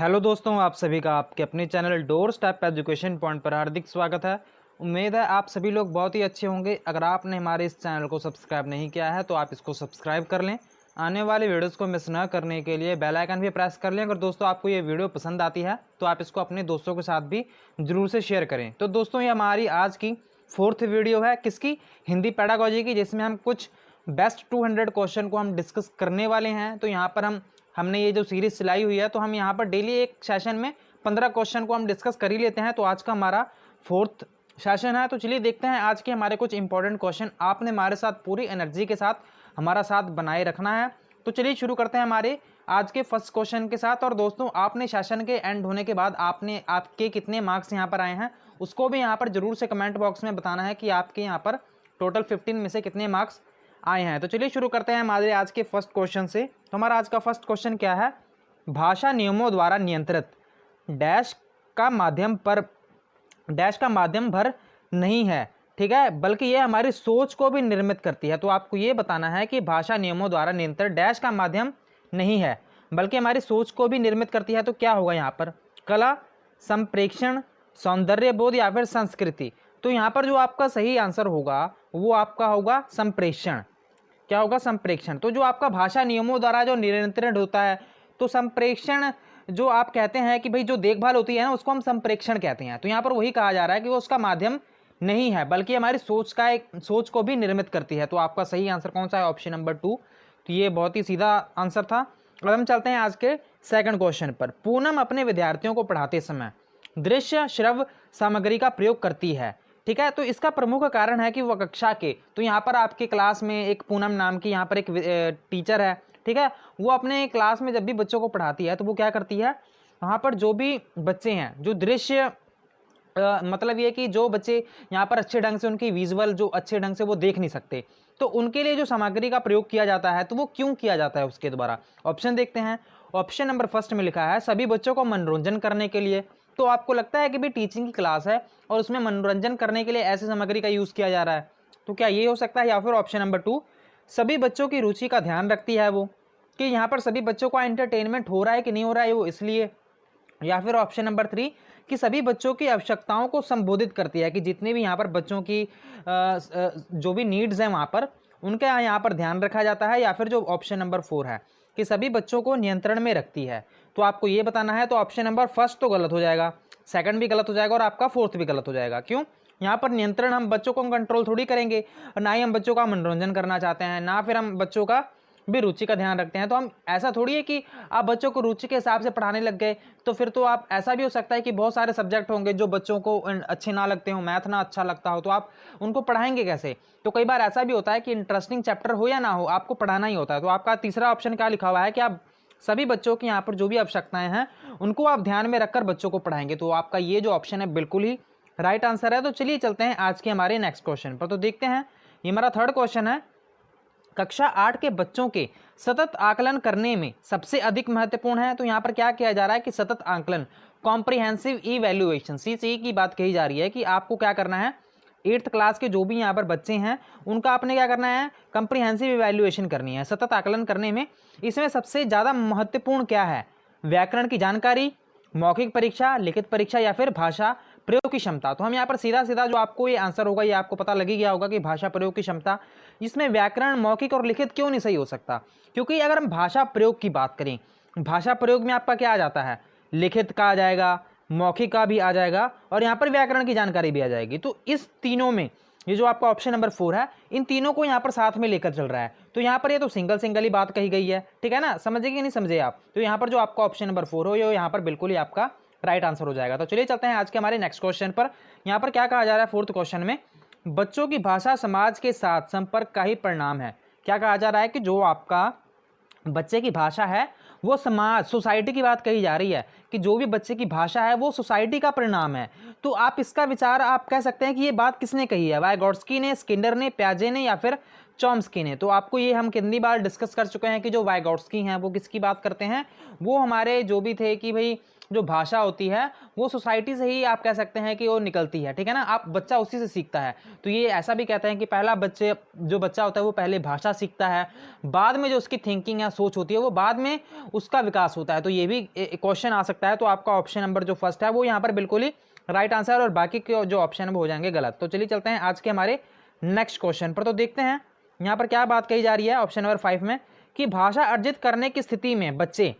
Hello दोस्तों, आप सभी का आपके अपने channel door step education point पर हार्दिक स्वागत है। उम्मीद है आप सभी लोग बहुत ही अच्छे होंगे। अगर आपने हमारे इस चैनल को सब्सक्राइब नहीं किया है तो आप इसको सब्सक्राइब कर लें। आने वाले वीडियोस को मिस न करने के लिए बेल आइकन भी प्रेस कर लें। अगर दोस्तों आपको ये वीडियो पसंद आती है तो आप इसको अपने दोस्तों के साथ भी जरूर से शेयर करें। तो दोस्तों, ये हमारी आज की 4th वीडियो है किसकी, हिंदी पेडागोजी की, जिसमें हम कुछ बेस्ट 200 क्वेश्चन को हम डिस्कस करने वाले हैं। तो यहाँ पर हमने ये जो सीरीज चलाई हुई है तो हम यहाँ पर डेली एक सेशन में 15 क्वेश्चन को हम डिस्कस कर ही लेते हैं। तो आज का हमारा 4th सेशन है। तो चलिए देखते हैं आज के हमारे कुछ इंपॉर्टेंट क्वेश्चन। आपने हमारे साथ पूरी एनर्जी के साथ हमारा साथ बनाए रखना है। तो चलिए शुरू करते हैं हमारे आज के फर्स्ट क्वेश्चन के साथ। और दोस्तों, आपने सेशन के एंड होने के बाद आपके कितने मार्क्स यहाँ पर आए हैं उसको भी यहाँ पर जरूर से कमेंट बॉक्स में बताना है कि आपके यहाँ पर टोटल 15 में से कितने मार्क्स आए हैं। तो चलिए शुरू करते हैं हमारे आज के फर्स्ट क्वेश्चन से। तो हमारा आज का फर्स्ट क्वेश्चन क्या है, भाषा नियमों द्वारा नियंत्रित डैश का माध्यम भर नहीं है, ठीक है, बल्कि यह हमारी सोच को भी निर्मित करती है। तो आपको ये बताना है कि भाषा नियमों द्वारा नियंत्रित डैश का माध्यम नहीं है बल्कि हमारी सोच को भी निर्मित करती है। तो क्या होगा यहाँ पर, कला, संप्रेक्षण, सौंदर्य बोध या फिर संस्कृति। तो यहाँ पर जो आपका सही आंसर होगा वो आपका होगा संप्रेक्षण। क्या होगा, संप्रेक्षण। तो जो आपका भाषा नियमों द्वारा जो नियंत्रण होता है, तो संप्रेक्षण जो आप कहते हैं कि भाई जो देखभाल होती है ना उसको हम संप्रेक्षण कहते हैं। तो यहाँ पर वही कहा जा रहा है कि वो उसका माध्यम नहीं है बल्कि हमारी सोच को भी निर्मित करती है। तो आपका सही आंसर कौन सा है, ऑप्शन नंबर 2। तो ये बहुत ही सीधा आंसर था। अब हम चलते हैं आज के सेकंड क्वेश्चन पर। पूनम अपने विद्यार्थियों को पढ़ाते समय दृश्य श्रव्य सामग्री का प्रयोग करती है, ठीक है। तो इसका प्रमुख कारण है कि वह कक्षा के, तो यहाँ पर आपके क्लास में एक पूनम नाम की यहाँ पर एक टीचर है, ठीक है। वो अपने क्लास में जब भी बच्चों को पढ़ाती है तो वो क्या करती है, वहाँ पर जो भी बच्चे हैं जो दृश्य मतलब ये कि जो बच्चे यहाँ पर अच्छे ढंग से उनकी विजुअल जो अच्छे ढंग से वो देख नहीं सकते, तो उनके लिए जो सामग्री का प्रयोग किया जाता है तो वो क्यों किया जाता है उसके द्वारा। ऑप्शन देखते हैं। ऑप्शन नंबर फर्स्ट में लिखा है सभी बच्चों को मनोरंजन करने के लिए। तो आपको लगता है कि भाई टीचिंग की क्लास है और उसमें मनोरंजन करने के लिए ऐसी सामग्री का यूज़ किया जा रहा है, तो क्या ये हो सकता है। या फिर ऑप्शन नंबर 2, सभी बच्चों की रुचि का ध्यान रखती है वो, कि यहाँ पर सभी बच्चों का एंटरटेनमेंट हो रहा है कि नहीं हो रहा है वो इसलिए। या फिर ऑप्शन नंबर 3, कि सभी बच्चों की आवश्यकताओं को संबोधित करती है, कि जितने भी यहाँ पर बच्चों की जो भी नीड्स हैं वहाँ पर उनका यहाँ पर ध्यान रखा जाता है। या फिर जो ऑप्शन नंबर 4 है कि सभी बच्चों को नियंत्रण में रखती है। तो आपको ये बताना है। तो ऑप्शन नंबर फर्स्ट तो गलत हो जाएगा, सेकंड भी गलत हो जाएगा और आपका फोर्थ भी गलत हो जाएगा। क्यों, यहाँ पर नियंत्रण हम बच्चों को कंट्रोल थोड़ी करेंगे, और ना ही हम बच्चों का मनोरंजन करना चाहते हैं, ना फिर हम बच्चों का भी रुचि का ध्यान रखते हैं। तो हम ऐसा थोड़ी है कि आप बच्चों को रुचि के हिसाब से पढ़ाने लग गए, तो फिर तो आप ऐसा भी हो सकता है कि बहुत सारे सब्जेक्ट होंगे जो बच्चों को अच्छे ना लगते हो, मैथ ना अच्छा लगता हो, तो आप उनको पढ़ाएंगे कैसे। तो कई बार ऐसा भी होता है कि इंटरेस्टिंग चैप्टर हो या ना हो आपको पढ़ाना ही होता है। तो आपका तीसरा ऑप्शन क्या लिखा हुआ है कि आप सभी बच्चों की यहाँ पर जो भी आवश्यकताएं हैं उनको आप ध्यान में रखकर बच्चों को पढ़ाएंगे। तो आपका ये जो ऑप्शन है बिल्कुल ही राइट आंसर है। तो चलिए चलते हैं आज के हमारे नेक्स्ट क्वेश्चन पर। तो देखते हैं, ये हमारा थर्ड क्वेश्चन है, कक्षा 8 के बच्चों के सतत आकलन करने में सबसे अधिक महत्वपूर्ण है। तो यहाँ पर क्या किया जा रहा है कि सतत आकलन, कॉम्प्रिहेंसिव इवैल्यूएशन, CCE की बात कही जा रही है कि आपको क्या करना है, 8th क्लास के जो भी यहाँ पर बच्चे हैं उनका आपने क्या करना है, कॉम्प्रिहेंसिव इवैल्यूएशन करनी है सतत आकलन करने में। इसमें सबसे ज़्यादा महत्वपूर्ण क्या है, व्याकरण की जानकारी, मौखिक परीक्षा, लिखित परीक्षा या फिर भाषा प्रयोग की क्षमता। तो हम यहाँ पर सीधा सीधा जो आपको ये आंसर होगा ये आपको पता लग ही गया होगा कि भाषा प्रयोग की क्षमता। इसमें व्याकरण, मौखिक और लिखित क्यों नहीं सही हो सकता, क्योंकि अगर हम भाषा प्रयोग की बात करें, भाषा प्रयोग में आपका क्या आ जाता है, लिखित का आ जाएगा, मौखिक का भी आ जाएगा और यहाँ पर व्याकरण की जानकारी भी आ जाएगी। तो इस तीनों में ये जो आपका ऑप्शन नंबर 4 है, इन तीनों को यहाँ पर साथ में लेकर चल रहा है। तो यहाँ पर ये तो सिंगल ही बात कही गई है, ठीक है ना, समझे कि नहीं समझे आप। तो यहाँ पर जो आपका ऑप्शन नंबर 4 हो ये यहाँ पर बिल्कुल ही आपका राइट आंसर हो जाएगा। तो चलिए चलते हैं आज के हमारे नेक्स्ट क्वेश्चन पर। यहाँ पर क्या कहा जा रहा है, फोर्थ क्वेश्चन में, बच्चों की भाषा समाज के साथ संपर्क का ही परिणाम है। क्या कहा जा रहा है कि जो आपका बच्चे की भाषा है वो समाज, सोसाइटी की बात कही जा रही है कि जो भी बच्चे की भाषा है वो सोसाइटी का परिणाम है। तो आप इसका विचार आप कह सकते हैं कि ये बात किसने कही है, वाइगोट्स्की ने, स्किनर ने, प्याजे ने या फिर चॉम्स्की ने। तो आपको ये हम कितनी बार डिस्कस कर चुके हैं कि जो वाइगोट्स्की हैं वो किसकी बात करते हैं, वो हमारे जो भी थे कि भाई जो भाषा होती है वो सोसाइटी से ही आप कह सकते हैं कि वो निकलती है, ठीक है ना, आप बच्चा उसी से सीखता है। तो ये ऐसा भी कहते हैं कि पहला जो बच्चा होता है वो पहले भाषा सीखता है, बाद में जो उसकी थिंकिंग या सोच होती है वो बाद में उसका विकास होता है। तो ये भी क्वेश्चन आ सकता है। तो आपका ऑप्शन नंबर जो फर्स्ट है वो यहाँ पर बिल्कुल ही राइट आंसर, और बाकी के जो ऑप्शन है वो हो जाएंगे गलत। तो चलिए चलते हैं आज के हमारे नेक्स्ट क्वेश्चन पर। तो देखते हैं यहाँ पर क्या बात कही जा रही है ऑप्शन नंबर 5 में, कि भाषा अर्जित करने की स्थिति में बच्चे,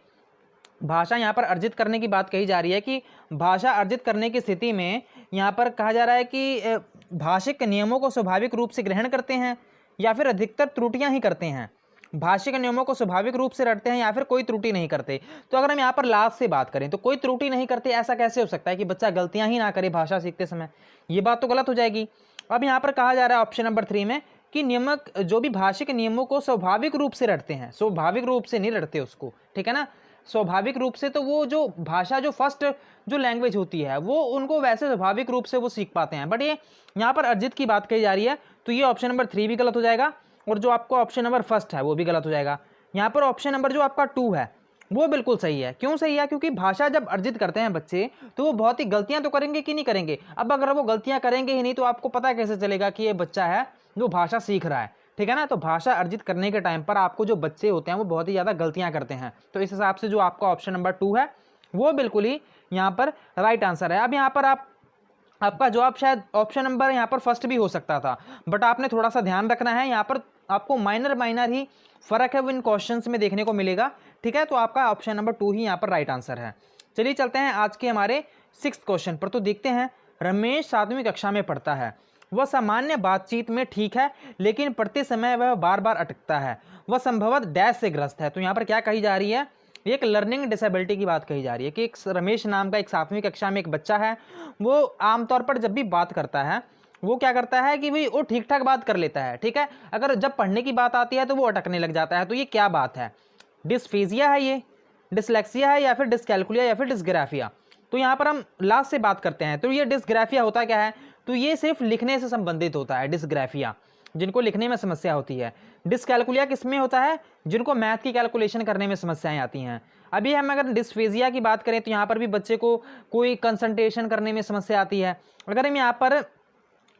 भाषा यहाँ पर अर्जित करने की बात कही जा रही है कि भाषा अर्जित करने की स्थिति में यहाँ पर कहा जा रहा है कि भाषिक नियमों को स्वाभाविक रूप से ग्रहण करते हैं या फिर अधिकतर त्रुटियां ही करते हैं। भाषिक नियमों को स्वाभाविक रूप से रटते हैं या फिर कोई त्रुटि नहीं करते। तो अगर हम यहाँ पर लास्ट से बात करें तो कोई त्रुटि नहीं करते, ऐसा कैसे हो सकता है कि बच्चा गलतियां ही ना करे भाषा सीखते समय, ये बात तो गलत हो जाएगी। अब यहाँ पर कहा जा रहा है ऑप्शन नंबर 3 में कि नियमक जो भी भाषिक नियमों को स्वाभाविक रूप से रटते हैं, स्वाभाविक रूप से नहीं रटते उसको, ठीक है ना, स्वाभाविक रूप से, तो वो जो भाषा जो फर्स्ट जो लैंग्वेज होती है वो उनको वैसे स्वाभाविक रूप से वो सीख पाते हैं। बट ये यहाँ पर अर्जित की बात कही जा रही है, तो ये ऑप्शन नंबर 3 भी गलत हो जाएगा, और जो आपको ऑप्शन नंबर फर्स्ट है वो भी गलत हो जाएगा। यहाँ पर ऑप्शन नंबर जो आपका 2 है वो बिल्कुल सही है। क्यों सही है? क्योंकि भाषा जब अर्जित करते हैं बच्चे तो वो बहुत ही गलतियां तो करेंगे कि नहीं करेंगे। अब अगर वो गलतियां करेंगे ही नहीं तो आपको पता कैसे चलेगा कि ये बच्चा है जो भाषा सीख रहा है, ठीक है ना। तो भाषा अर्जित करने के टाइम पर आपको जो बच्चे होते हैं वो बहुत ही ज़्यादा गलतियां करते हैं। तो इस हिसाब से जो आपका ऑप्शन नंबर 2 है वो बिल्कुल ही यहाँ पर राइट आंसर है। अब यहाँ पर आपका जवाब शायद ऑप्शन नंबर यहाँ पर फर्स्ट भी हो सकता था, बट आपने थोड़ा सा ध्यान रखना है, यहाँ पर आपको माइनर ही फर्क है वो इन क्वेश्चंस में देखने को मिलेगा, ठीक है। तो आपका ऑप्शन नंबर 2 ही यहाँ पर राइट आंसर है। चलिए चलते हैं आज के हमारे 6th क्वेश्चन पर। तो देखते हैं, रमेश 7वीं कक्षा में पढ़ता है, वह सामान्य बातचीत में ठीक है लेकिन पढ़ते समय वह बार बार अटकता है, वह संभवतः डैश से ग्रस्त है। तो यहाँ पर क्या कही जा रही है, एक लर्निंग डिसेबिलिटी की बात कही जा रही है कि एक रमेश नाम का एक 7वीं कक्षा में एक बच्चा है, वो आमतौर पर जब भी बात करता है वो क्या करता है कि भाई वो ठीक ठाक बात कर लेता है, ठीक है, अगर जब पढ़ने की बात आती है तो वो अटकने लग जाता है। तो ये क्या बात है, डिस्फेजिया है, ये डिसलेक्सिया है, या फिर डिसकैलकुलिया, या फिर डिसग्राफिया। तो यहाँ पर हम लास्ट से बात करते हैं। तो ये डिसग्राफिया होता क्या है, तो ये सिर्फ लिखने से संबंधित होता है डिसग्राफिया, जिनको लिखने में समस्या होती है। डिसकैलकुलिया किसमें होता है, जिनको मैथ की कैलकुलेशन करने में समस्याएं आती हैं। अभी हम अगर डिस्फेजिया की बात करें तो यहाँ पर भी बच्चे को कोई कंसंट्रेशन करने में समस्या आती है। अगर हम यहाँ पर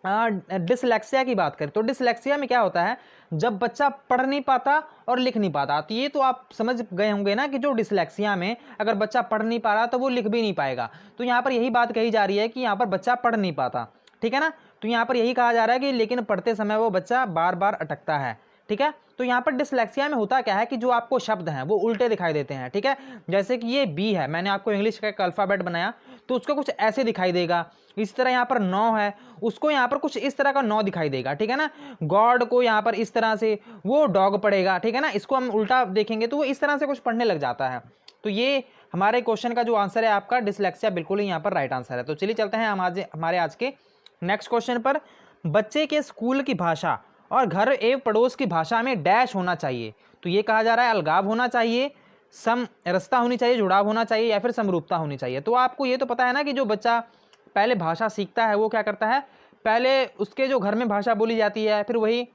डिसलेक्सिया की बात करें तो डिसलेक्सिया में क्या होता है, जब बच्चा पढ़ नहीं पाता और लिख नहीं पाता। तो ये तो आप समझ गए होंगे ना कि जो डिसलेक्सिया में अगर बच्चा पढ़ नहीं पा रहा तो वो लिख भी नहीं पाएगा। तो यहाँ पर यही बात कही जा रही है कि यहाँ पर बच्चा पढ़ नहीं पाता, ठीक है ना। तो यहाँ पर यही कहा जा रहा है कि लेकिन पढ़ते समय वो बच्चा बार बार अटकता है, ठीक है। तो यहाँ पर डिसलेक्सिया में होता क्या है कि जो आपको शब्द हैं वो उल्टे दिखाई देते हैं, ठीक है। जैसे कि ये बी है, मैंने आपको इंग्लिश का एक अल्फ़ाबेट बनाया तो उसको कुछ ऐसे दिखाई देगा। इस तरह यहाँ पर 9 है, उसको यहाँ पर कुछ इस तरह का 9 दिखाई देगा, ठीक है ना। गॉड को यहाँ पर इस तरह से वो डॉग पड़ेगा, ठीक है ना। इसको हम उल्टा देखेंगे तो वो इस तरह से कुछ पढ़ने लग जाता है। तो ये हमारे क्वेश्चन का जो आंसर है आपका डिसलेक्सिया बिल्कुल ही यहाँ पर राइट आंसर है। तो चलिए चलते हैं हमारे आज के नेक्स्ट क्वेश्चन पर। बच्चे के स्कूल की भाषा और घर एवं पड़ोस की भाषा में डैश होना चाहिए। तो ये कहा जा रहा है अलगाव होना चाहिए, समरसता होनी चाहिए, जुड़ाव होना चाहिए, या फिर समरूपता होनी चाहिए। तो आपको ये तो पता है ना कि जो बच्चा पहले भाषा सीखता है वो क्या करता है, पहले उसके जो घर में भाषा बोली जाती है फिर वही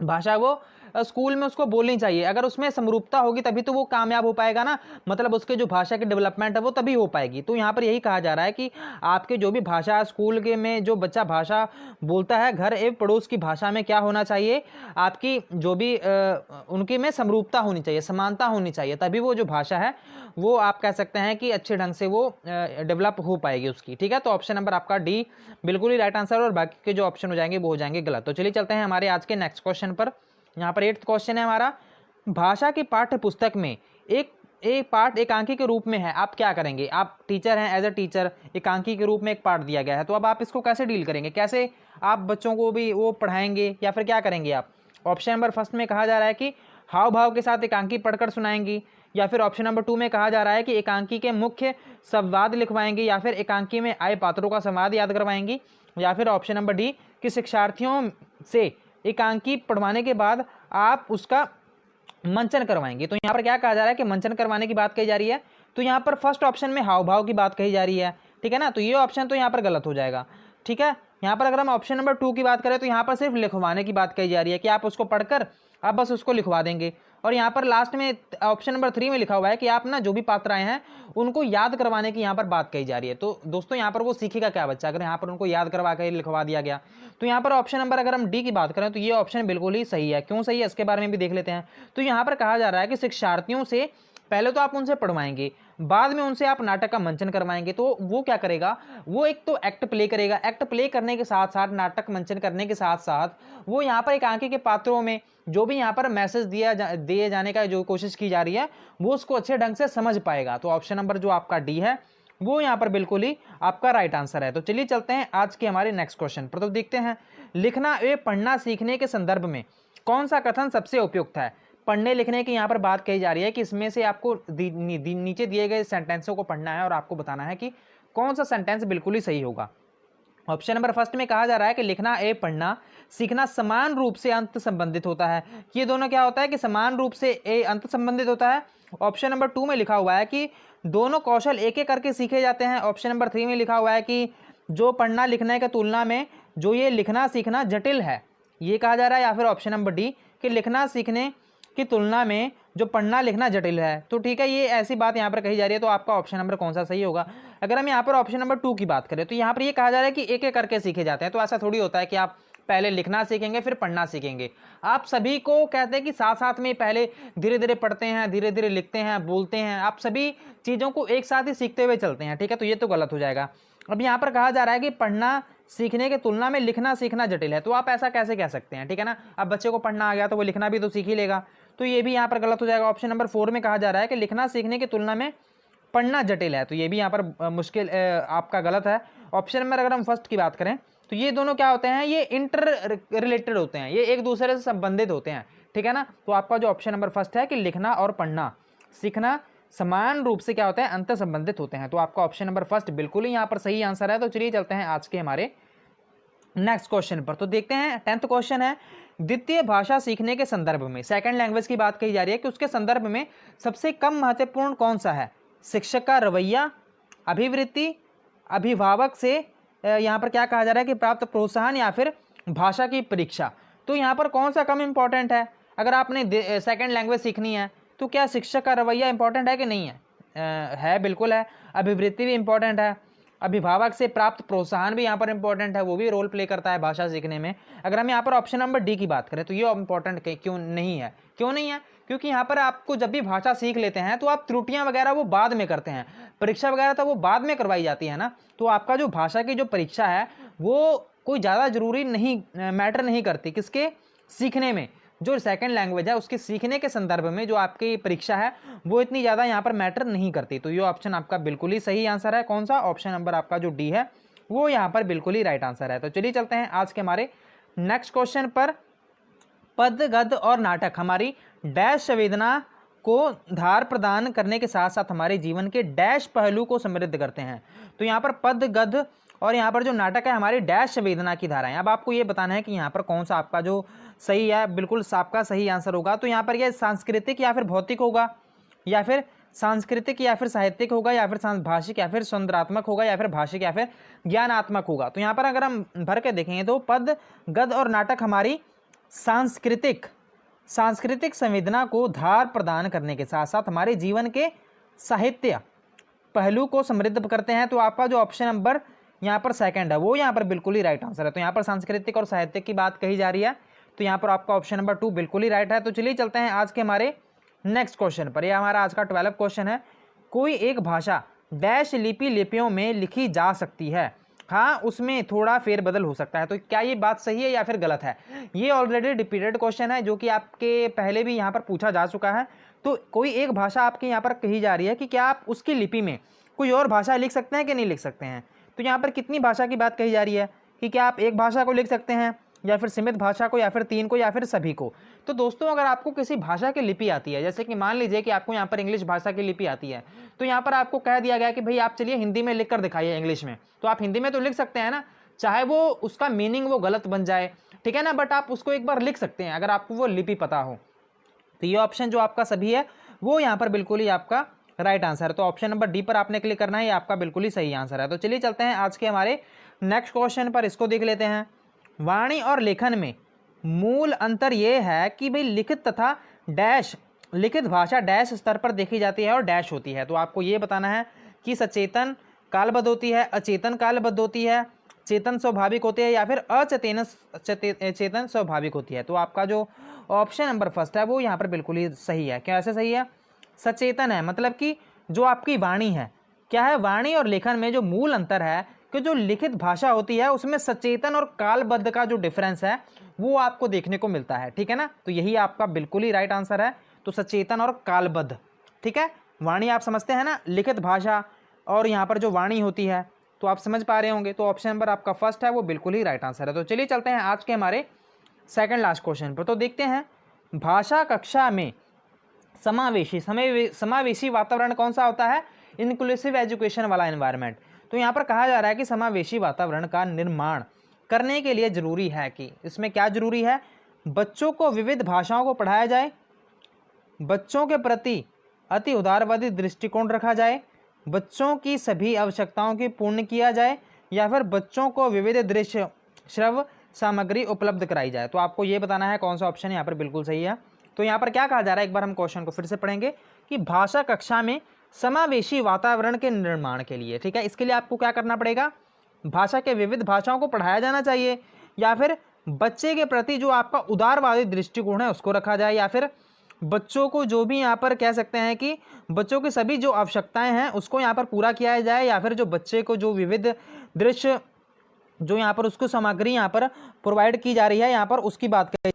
भाषा वो स्कूल में उसको बोलनी चाहिए। अगर उसमें समरूपता होगी तभी तो वो कामयाब हो पाएगा ना, मतलब उसके जो भाषा की डेवलपमेंट है वो तभी हो पाएगी। तो यहाँ पर यही कहा जा रहा है कि आपके जो भी भाषा स्कूल के में जो बच्चा भाषा बोलता है घर एवं पड़ोस की भाषा में क्या होना चाहिए, आपकी जो भी उनके में समरूपता होनी चाहिए, समानता होनी चाहिए, तभी वो जो भाषा है वो आप कह सकते हैं कि अच्छे ढंग से वो डेवलप हो पाएगी उसकी, ठीक है। तो ऑप्शन नंबर आपका डी बिल्कुल ही राइट आंसर, और बाकी के जो ऑप्शन हो जाएंगे वो हो जाएंगे गलत। तो चलिए चलते हैं हमारे आज के नेक्स्ट क्वेश्चन पर। यहाँ पर 8th क्वेश्चन है हमारा, भाषा की पाठ्य पुस्तक में एक पाठ एकांकी के रूप में है, आप क्या करेंगे। आप टीचर हैं, एज अ टीचर एकांकी के रूप में एक पाठ दिया गया है, तो अब आप इसको कैसे डील करेंगे, कैसे आप बच्चों को भी वो पढ़ाएंगे या फिर क्या करेंगे आप। ऑप्शन नंबर फर्स्ट में कहा जा रहा है कि हाव भाव के साथ एकांकी पढ़कर सुनाएंगी, या फिर ऑप्शन नंबर 2 में कहा जा रहा है कि एकांकी के मुख्य संवाद लिखवाएंगी, या फिर एकांकी में आए पात्रों का संवाद याद करवाएंगी, या फिर ऑप्शन नंबर डी कि शिक्षार्थियों से एकांकी पढ़वाने के बाद आप उसका मंचन करवाएंगे। तो यहाँ पर क्या कहा जा रहा है कि मंचन करवाने की बात कही जा रही है। तो यहाँ पर फर्स्ट ऑप्शन में हाव भाव की बात कही जा रही है, ठीक है ना। तो ये ऑप्शन तो यहाँ पर गलत हो जाएगा, ठीक है। यहाँ पर अगर हम ऑप्शन नंबर 2 की बात करें तो यहाँ पर सिर्फ लिखवाने की बात कही जा रही है कि आप उसको पढ़कर आप बस उसको लिखवा देंगे। और यहाँ पर लास्ट में ऑप्शन नंबर 3 में लिखा हुआ है कि आप ना जो भी पात्राएं हैं उनको याद करवाने की यहाँ पर बात कही जा रही है। तो दोस्तों यहाँ पर वो सीखेगा क्या बच्चा, अगर यहाँ पर उनको याद करवा कर लिखवा दिया गया। तो यहाँ पर ऑप्शन नंबर अगर हम डी की बात करें तो ये ऑप्शन बिल्कुल ही सही है। क्यों सही है इसके बारे में भी देख लेते हैं। तो यहाँ पर कहा जा रहा है कि शिक्षार्थियों से पहले तो आप उनसे पढ़वाएंगे, बाद में उनसे आप नाटक का मंचन करवाएंगे। तो वो क्या करेगा, वो एक तो एक्ट प्ले करेगा, एक्ट प्ले करने के साथ साथ नाटक मंचन करने के साथ साथ वो यहाँ पर एक आंकी के पात्रों में जो भी यहाँ पर मैसेज दिए जाने का जो कोशिश की जा रही है वो उसको अच्छे ढंग से समझ पाएगा। तो ऑप्शन नंबर जो आपका डी है वो यहाँ पर बिल्कुल ही आपका राइट आंसर है। तो चलिए चलते हैं आज के हमारे नेक्स्ट क्वेश्चन पर। तो देखते हैं, लिखना एवं पढ़ना सीखने के संदर्भ में कौन सा कथन सबसे उपयुक्त है। पढ़ने लिखने की यहाँ पर बात कही जा रही है कि इसमें से आपको नीचे दिए गए सेंटेंसों को पढ़ना है और आपको बताना है कि कौन सा सेंटेंस बिल्कुल ही सही होगा। ऑप्शन नंबर फर्स्ट में कहा जा रहा है कि लिखना एवं पढ़ना सीखना समान रूप से अंत संबंधित होता है। ये दोनों क्या होता है कि समान रूप से अंत संबंधित होता है। ऑप्शन नंबर 2 में लिखा हुआ है कि दोनों कौशल एक एक करके सीखे जाते हैं। ऑप्शन नंबर 3 में लिखा हुआ है कि जो पढ़ना लिखने की तुलना में जो ये लिखना सीखना जटिल है, ये कहा जा रहा है। या फिर ऑप्शन नंबर डी कि लिखना सीखने की तुलना में जो पढ़ना लिखना जटिल है। तो ठीक है, ये ऐसी बात यहाँ पर कही जा रही है। तो आपका ऑप्शन नंबर कौन सा सही होगा। अगर हम यहाँ पर ऑप्शन नंबर 2 की बात करें तो यहाँ पर ये कहा जा रहा है कि एक एक करके सीखे जाते हैं। तो ऐसा थोड़ी होता है कि आप पहले लिखना सीखेंगे फिर पढ़ना सीखेंगे। आप सभी को कहते हैं कि साथ साथ में पहले धीरे धीरे पढ़ते हैं, धीरे धीरे लिखते हैं, बोलते हैं, आप सभी चीज़ों को एक साथ ही सीखते हुए चलते हैं। ठीक है, तो ये तो गलत हो जाएगा। अब यहाँ पर कहा जा रहा है कि पढ़ना सीखने की तुलना में लिखना सीखना जटिल है। तो आप ऐसा कैसे कह सकते हैं। ठीक है ना, अब बच्चे को पढ़ना आ गया तो वो लिखना भी तो सीख ही लेगा। तो ये भी यहाँ पर गलत हो जाएगा। ऑप्शन नंबर 4 में कहा जा रहा है कि लिखना सीखने की तुलना में पढ़ना जटिल है। तो ये भी यहाँ पर मुश्किल आपका गलत है। ऑप्शन नंबर अगर हम फर्स्ट की बात करें तो ये दोनों क्या होते हैं, ये इंटर रिलेटेड होते हैं, ये एक दूसरे से संबंधित होते हैं। ठीक है ना, तो आपका जो ऑप्शन नंबर फर्स्ट है कि लिखना और पढ़ना सीखना समान रूप से क्या होता है, अंतर संबंधित होते हैं। तो आपका ऑप्शन नंबर फर्स्ट बिल्कुल ही यहाँ पर सही आंसर है। तो चलिए चलते हैं आज के हमारे नेक्स्ट क्वेश्चन पर। तो देखते हैं 10th क्वेश्चन है, द्वितीय भाषा सीखने के संदर्भ में सेकंड लैंग्वेज की बात कही जा रही है कि उसके संदर्भ में सबसे कम महत्वपूर्ण कौन सा है। शिक्षक का रवैया, अभिवृत्ति, अभिभावक से यहाँ पर क्या कहा जा रहा है कि प्राप्त प्रोत्साहन, या फिर भाषा की परीक्षा। तो यहाँ पर कौन सा कम इंपॉर्टेंट है। अगर आपने सेकंड लैंग्वेज सीखनी है तो क्या शिक्षक का रवैया इंपॉर्टेंट है कि नहीं है। है, बिल्कुल है। अभिवृत्ति भी इंपॉर्टेंट है, अभिभावक से प्राप्त प्रोत्साहन भी यहाँ पर इंपॉर्टेंट है, वो भी रोल प्ले करता है भाषा सीखने में। अगर हम यहाँ पर ऑप्शन नंबर डी की बात करें तो ये इंपॉर्टेंट क्यों नहीं है। क्यों नहीं है, क्योंकि यहाँ पर आपको जब भी भाषा सीख लेते हैं तो आप त्रुटियां वगैरह वो बाद में करते हैं, परीक्षा वगैरह तो वो बाद में करवाई जाती है ना। तो आपका जो भाषा की जो परीक्षा है वो कोई ज़्यादा जरूरी नहीं, मैटर नहीं करती किसके सीखने में। जो सेकंड लैंग्वेज है उसके सीखने के संदर्भ में जो आपकी परीक्षा है वो इतनी ज़्यादा यहाँ पर मैटर नहीं करती। तो ये ऑप्शन आपका बिल्कुल ही सही आंसर है। कौन सा, ऑप्शन नंबर आपका जो डी है वो यहाँ पर बिल्कुल ही राइट आंसर है। तो चलिए चलते हैं आज के हमारे नेक्स्ट क्वेश्चन पर। पद, गद्य और नाटक हमारी डैश संवेदना को धार प्रदान करने के साथ साथ हमारे जीवन के डैश पहलू को समृद्ध करते हैं। तो यहाँ पर पद, गद्य और यहाँ पर जो नाटक है हमारी डैश संवेदना की धाराएं। अब आपको ये बताना है कि यहाँ पर कौन सा आपका जो सही है, बिल्कुल आपका सही आंसर होगा। तो यहाँ पर यह सांस्कृतिक या फिर भौतिक होगा, या फिर सांस्कृतिक या फिर साहित्यिक होगा, या फिर भाषिक या फिर सौंदर्यात्मक होगा, या फिर भाषिक या फिर ज्ञानात्मक होगा। तो यहाँ पर अगर हम भर के देखेंगे तो पद, गद्य और नाटक हमारी सांस्कृतिक संवेदना को धार प्रदान करने के साथ साथ हमारे जीवन के साहित्य पहलू को समृद्ध करते हैं। तो आपका जो ऑप्शन नंबर यहाँ पर सेकंड है वो यहाँ पर बिल्कुल ही राइट आंसर है। तो यहाँ पर सांस्कृतिक और साहित्यिक की बात कही जा रही है, तो यहाँ पर आपका ऑप्शन नंबर 2 बिल्कुल ही राइट है। तो चलिए चलते हैं आज के हमारे नेक्स्ट क्वेश्चन पर। यह हमारा आज का 12th क्वेश्चन है, कोई एक भाषा डैश लिपियों में लिखी जा सकती है, हाँ उसमें थोड़ा फेरबदल हो सकता है। तो क्या ये बात सही है या फिर गलत है। ये ऑलरेडी रिपीटेड क्वेश्चन है जो कि आपके पहले भी यहाँ पर पूछा जा चुका है। तो कोई एक भाषा आपके यहाँ पर कही जा रही है कि क्या आप उसकी लिपि में कोई और भाषा लिख सकते हैं कि नहीं लिख सकते हैं। तो यहाँ पर कितनी भाषा की बात कही जा रही है कि क्या आप एक भाषा को लिख सकते हैं, या फिर सीमित भाषा को, या फिर 3 को, या फिर सभी को। तो दोस्तों अगर आपको किसी भाषा की लिपि आती है, जैसे कि मान लीजिए कि आपको यहाँ पर इंग्लिश भाषा की लिपि आती है, तो यहाँ पर आपको कह दिया गया कि भाई आप चलिए हिंदी में लिख कर दिखाइए इंग्लिश में। तो आप हिंदी में तो लिख सकते हैं ना, चाहे वो उसका मीनिंग वो गलत बन जाए, ठीक है ना, बट आप उसको एक बार लिख सकते हैं अगर आपको वो लिपि पता हो। तो ये ऑप्शन जो आपका सभी है वो यहाँ पर बिल्कुल ही आपका राइट आंसर है। तो ऑप्शन नंबर डी पर आपने क्लिक करना है, ये आपका बिल्कुल ही सही आंसर है। तो चलिए चलते हैं आज के हमारे नेक्स्ट क्वेश्चन पर, इसको देख लेते हैं। वाणी और लेखन में मूल अंतर यह है कि भाई लिखित तथा डैश लिखित भाषा डैश स्तर पर देखी जाती है और डैश होती है। तो आपको ये बताना है कि सचेतन कालबद्ध होती है, अचेतन कालबद्ध होती है, चेतन स्वाभाविक होती है या फिर चेतन स्वाभाविक होती है। तो आपका जो ऑप्शन नंबर फर्स्ट है वो यहाँ पर बिल्कुल ही सही है। कैसे सही है? सचेतन है, मतलब कि जो आपकी वाणी है, क्या है, वाणी और लेखन में जो मूल अंतर है कि जो लिखित भाषा होती है उसमें सचेतन और कालबद्ध का जो डिफरेंस है वो आपको देखने को मिलता है, ठीक है ना। तो यही आपका बिल्कुल ही राइट आंसर है। तो सचेतन और कालबद्ध, ठीक है। वाणी आप समझते हैं ना, लिखित भाषा और यहाँ पर जो वाणी होती है, तो आप समझ पा रहे होंगे। तो ऑप्शन नंबर आपका फर्स्ट है वो बिल्कुल ही राइट आंसर है। तो चलिए चलते हैं आज के हमारे सेकंड लास्ट क्वेश्चन पर। तो देखते हैं भाषा कक्षा में समावेशी वातावरण कौन सा होता है? इंक्लूसिव एजुकेशन वाला एनवायरनमेंट। तो यहाँ पर कहा जा रहा है कि समावेशी वातावरण का निर्माण करने के लिए जरूरी है कि इसमें क्या जरूरी है? बच्चों को विविध भाषाओं को पढ़ाया जाए, बच्चों के प्रति अति उदारवादी दृष्टिकोण रखा जाए, बच्चों की सभी आवश्यकताओं की पूर्ण किया जाए, या फिर बच्चों को विविध दृश्य श्रव्य सामग्री उपलब्ध कराई जाए। तो आपको ये बताना है कौन सा ऑप्शन यहाँ पर बिल्कुल सही है। तो यहाँ पर क्या कहा जा रहा है, एक बार हम क्वेश्चन को फिर से पढ़ेंगे कि भाषा कक्षा में समावेशी वातावरण के निर्माण के लिए, ठीक है, इसके लिए आपको क्या करना पड़ेगा? भाषा के विविध भाषाओं को पढ़ाया जाना चाहिए, या फिर बच्चे के प्रति जो आपका उदारवादी दृष्टिकोण है उसको रखा जाए, या फिर बच्चों को जो भी यहाँ पर कह सकते हैं कि बच्चों की सभी जो आवश्यकताएं हैं उसको यहाँ पर पूरा किया जाए, या फिर जो बच्चे को जो विविध दृश्य जो यहाँ पर उसको सामग्री यहाँ पर प्रोवाइड की जा रही है यहाँ पर उसकी बात करें।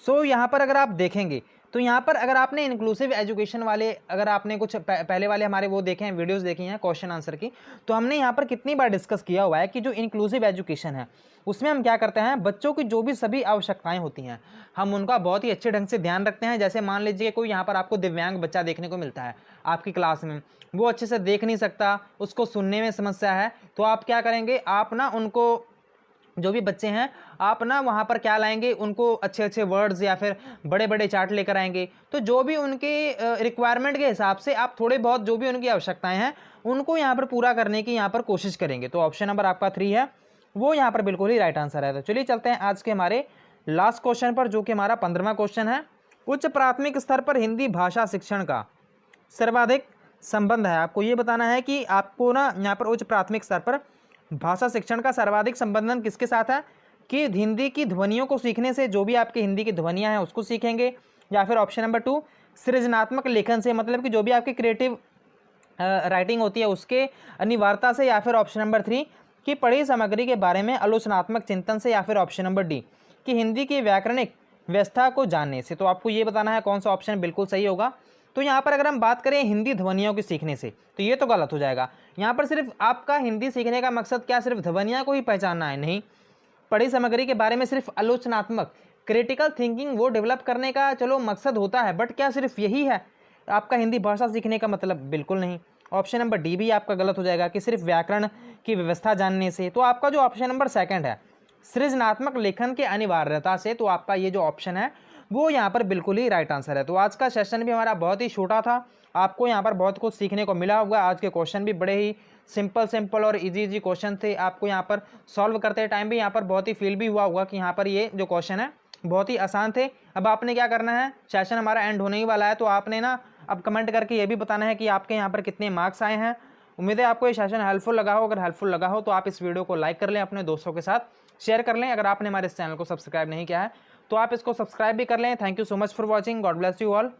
सो यहाँ पर अगर आप देखेंगे तो यहाँ पर अगर आपने इंक्लूसिव एजुकेशन वाले, अगर आपने कुछ पहले वाले हमारे वो देखे हैं, वीडियोस देखी हैं क्वेश्चन आंसर की, तो हमने यहाँ पर कितनी बार डिस्कस किया हुआ है कि जो इंक्लूसिव एजुकेशन है उसमें हम क्या करते हैं, बच्चों की जो भी सभी आवश्यकताएं होती हैं हम उनका बहुत ही अच्छे ढंग से ध्यान रखते हैं। जैसे मान लीजिए कोई यहाँ पर आपको दिव्यांग बच्चा देखने को मिलता है आपकी क्लास में, वो अच्छे से देख नहीं सकता, उसको सुनने में समस्या है, तो आप क्या करेंगे, आप ना उनको जो भी बच्चे हैं आप ना वहाँ पर क्या लाएंगे, उनको अच्छे अच्छे वर्ड्स या फिर बड़े बड़े चार्ट लेकर आएंगे। तो जो भी उनके रिक्वायरमेंट के हिसाब से आप थोड़े बहुत जो भी उनकी आवश्यकताएं हैं उनको यहाँ पर पूरा करने की यहाँ पर कोशिश करेंगे। तो ऑप्शन नंबर आपका 3 है वो यहाँ पर बिल्कुल ही राइट आंसर है। तो चलिए चलते हैं आज के हमारे लास्ट क्वेश्चन पर, जो कि हमारा 15वां क्वेश्चन है। उच्च प्राथमिक स्तर पर हिंदी भाषा शिक्षण का सर्वाधिक संबंध है। आपको ये बताना है कि आपको ना यहाँ पर उच्च प्राथमिक स्तर पर भाषा शिक्षण का सर्वाधिक संबंधन किसके साथ है, कि हिंदी की ध्वनियों को सीखने से, जो भी आपकी हिंदी की ध्वनियां हैं उसको सीखेंगे, या फिर ऑप्शन नंबर 2 सृजनात्मक लेखन से, मतलब कि जो भी आपकी क्रिएटिव राइटिंग होती है उसके अनिवार्यता से, या फिर ऑप्शन नंबर 3 कि पढ़ी सामग्री के बारे में आलोचनात्मक चिंतन से, या फिर ऑप्शन नंबर डी कि हिंदी की व्याकरणिक व्यवस्था को जानने से। तो आपको ये बताना है कौन सा ऑप्शन बिल्कुल सही होगा। तो यहाँ पर अगर हम बात करें हिंदी ध्वनियों की सीखने से तो ये तो गलत हो जाएगा। यहाँ पर सिर्फ आपका हिंदी सीखने का मकसद क्या सिर्फ ध्वनियाँ को ही पहचानना है? नहीं, पढ़ी सामग्री के बारे में सिर्फ आलोचनात्मक क्रिटिकल थिंकिंग वो डेवलप करने का चलो मकसद होता है, बट क्या सिर्फ यही है आपका हिंदी भाषा सीखने का मतलब? बिल्कुल नहीं। ऑप्शन नंबर डी भी आपका गलत हो जाएगा कि सिर्फ व्याकरण की व्यवस्था जानने से। तो आपका जो ऑप्शन नंबर 2 है सृजनात्मक लेखन के अनिवार्यता से, तो आपका ये जो ऑप्शन है वो यहाँ पर बिल्कुल ही राइट आंसर है। तो आज का सेशन भी हमारा बहुत ही छोटा था, आपको यहाँ पर बहुत कुछ सीखने को मिला होगा। आज के क्वेश्चन भी बड़े ही सिंपल और इजी क्वेश्चन थे। आपको यहाँ पर सॉल्व करते टाइम भी यहाँ पर बहुत ही फील भी हुआ होगा कि यहाँ पर ये जो क्वेश्चन है बहुत ही आसान थे। अब आपने क्या करना है, सेशन हमारा एंड होने ही वाला है, तो आपने ना अब कमेंट करके ये भी बताना है कि आपके यहाँ पर कितने मार्क्स आए हैं। उम्मीद है आपको ये सेशन हेल्पफुल लगा हो। अगर हेल्पफुल लगा हो तो आप इस वीडियो को लाइक कर लें, अपने दोस्तों के साथ शेयर कर लें। अगर आपने हमारे इस चैनल को सब्सक्राइब नहीं किया है तो आप इसको सब्सक्राइब भी कर लें। Thank you so much for watching. God bless you all.